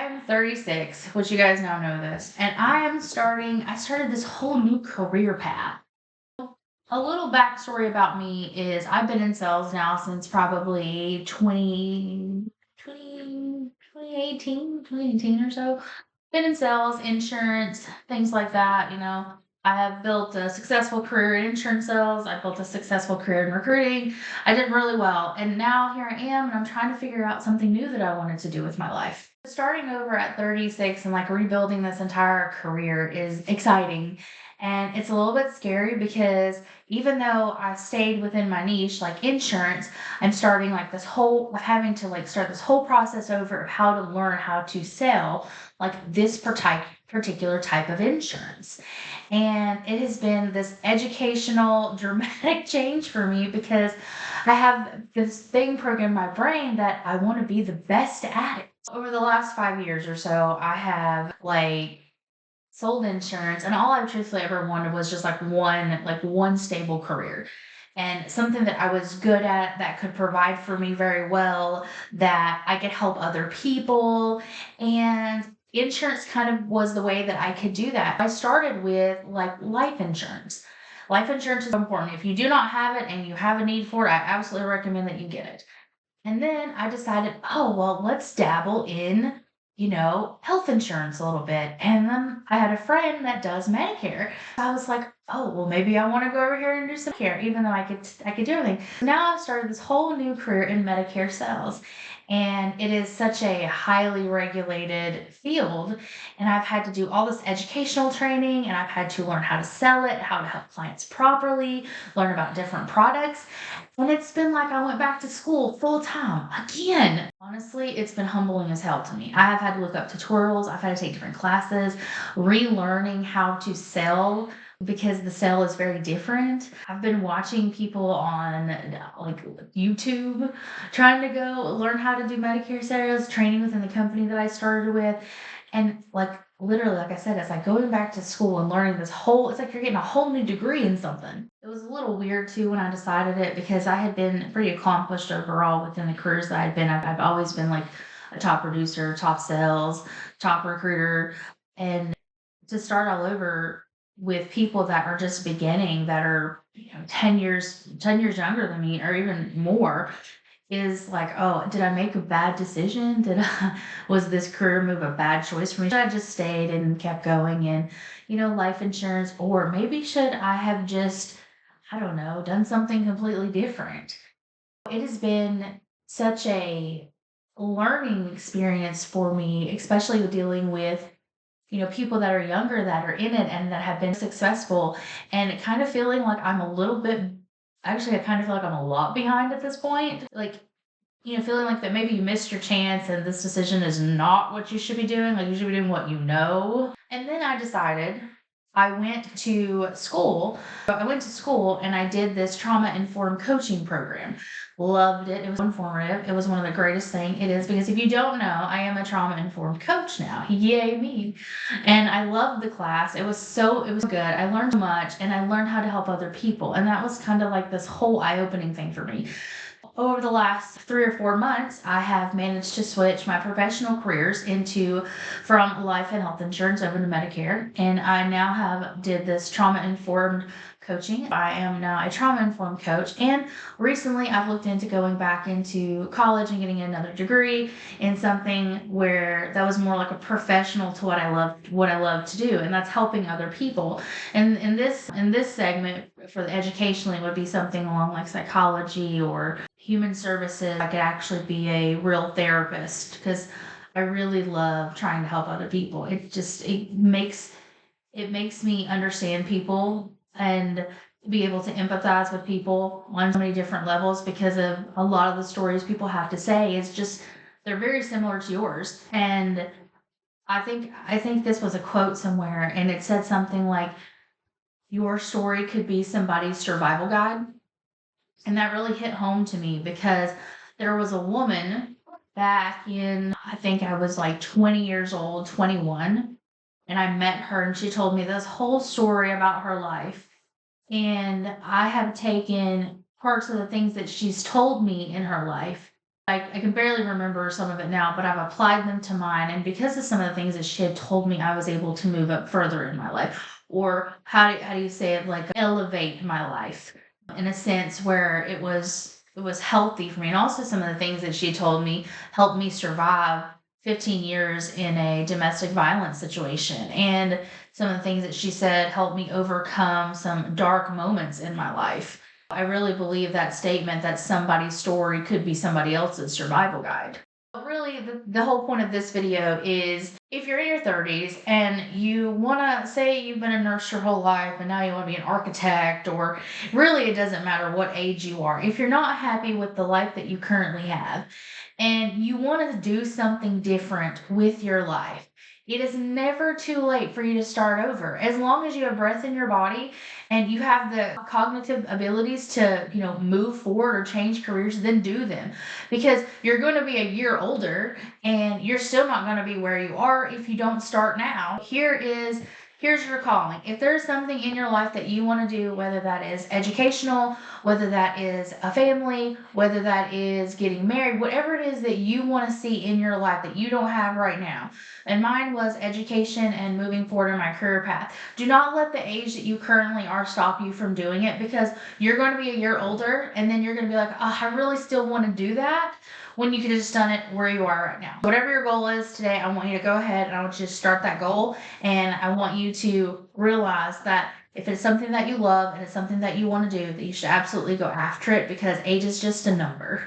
I'm 36, which you guys now know this, and I started this whole new career path. A little backstory about me is I've been in sales now since probably 2018 or so. Been in sales, insurance, things like that. I have built a successful career in insurance sales. I built a successful career in recruiting. I did really well. And now here I am, and I'm trying to figure out something new that I wanted to do with my life. Starting over at 36 and like rebuilding this entire career is exciting. And it's a little bit scary because even though I stayed within my niche, like insurance, I'm starting like having to like start this whole process over of how to learn how to sell like this particular type of insurance. And it has been this educational, dramatic change for me because I have this thing programmed in my brain that I want to be the best at it. Over the last 5 years or so, I have like sold insurance, and all I truthfully ever wanted was just like one stable career and something that I was good at that could provide for me very well, that I could help other people. And insurance kind of was the way that I could do that. I started with like life insurance. Life insurance is important. If you do not have it and you have a need for it, I absolutely recommend that you get it. And then I decided, oh, well, let's dabble in, health insurance a little bit. And then I had a friend that does Medicare. I was like, oh, well, maybe I want to go over here and do some care, even though I could do everything. Now I've started this whole new career in Medicare sales. And it is such a highly regulated field. And I've had to do all this educational training, and I've had to learn how to sell it, how to help clients properly, learn about different products. And it's been like I went back to school full time again. Honestly, it's been humbling as hell to me. I have had to look up tutorials, I've had to take different classes, relearning how to sell because the sale is very different. I've been watching people on like YouTube trying to go learn how to do Medicare sales, training within the company that I started with. And like literally, like I said, it's like going back to school and learning it's like you're getting a whole new degree in something. It was a little weird too when I decided it because I had been pretty accomplished overall within the careers that I'd been. I've always been like a top producer, top sales, top recruiter. And to start all over with people that are just beginning, that are 10 years younger than me or even more, is like, oh, did I make a bad decision? Was this career move a bad choice for me? Should I just stayed and kept going in, life insurance? Or maybe should I have just, I don't know, done something completely different? It has been such a learning experience for me, especially with dealing with, people that are younger that are in it and that have been successful, and kind of feeling like I'm a little bit, actually, I kind of feel like I'm a lot behind at this point. Like, feeling like that maybe you missed your chance and this decision is not what you should be doing. Like, you should be doing what you know. And then I decided I went to school. I went to school and I did this trauma informed coaching program. Loved it. It was informative. It was one of the greatest things it is because if you don't know, I am a trauma informed coach now. Yay me. And I loved the class. It was good. I learned so much and I learned how to help other people. And that was kind of like this whole eye opening thing for me. Over the last 3 or 4 months, I have managed to switch my professional careers from life and health insurance over to Medicare, and I now have did this trauma informed coaching. I am now a trauma informed coach, and recently I've looked into going back into college and getting another degree in something where that was more like a professional to what I love to do, and that's helping other people. And in this segment for the educationally would be something along like psychology or human services. I could actually be a real therapist because I really love trying to help other people. It makes me understand people and be able to empathize with people on so many different levels because of a lot of the stories people have to say. It's just they're very similar to yours. And I think this was a quote somewhere and it said something like your story could be somebody's survival guide. And that really hit home to me because there was a woman back in, I think I was like 20 years old, 21, and I met her and she told me this whole story about her life. And I have taken parts of the things that she's told me in her life I can barely remember some of it now, but I've applied them to mine. And because of some of the things that she had told me, I was able to move up further in my life. Or how do you say it? Like elevate my life in a sense where it was healthy for me. And also some of the things that she told me helped me survive 15 years in a domestic violence situation. And some of the things that she said helped me overcome some dark moments in my life. I really believe that statement that somebody's story could be somebody else's survival guide. Really, the whole point of this video is if you're in your 30s and you want to say you've been a nurse your whole life and now you want to be an architect, or really it doesn't matter what age you are, if you're not happy with the life that you currently have and you want to do something different with your life, it is never too late for you to start over. As long as you have breath in your body and you have the cognitive abilities to, move forward or change careers, then do them. Because you're going to be a year older and you're still not going to be where you are if you don't start now. Here's your calling. If there's something in your life that you want to do, whether that is educational, whether that is a family, whether that is getting married, whatever it is that you want to see in your life that you don't have right now. And mine was education and moving forward in my career path. Do not let the age that you currently are stop you from doing it, because you're going to be a year older and then you're going to be like, oh, I really still want to do that, when you could have just done it where you are right now. Whatever your goal is today, I want you to go ahead and I want you to start that goal. And I want you to realize that if it's something that you love and it's something that you want to do, that you should absolutely go after it, because age is just a number.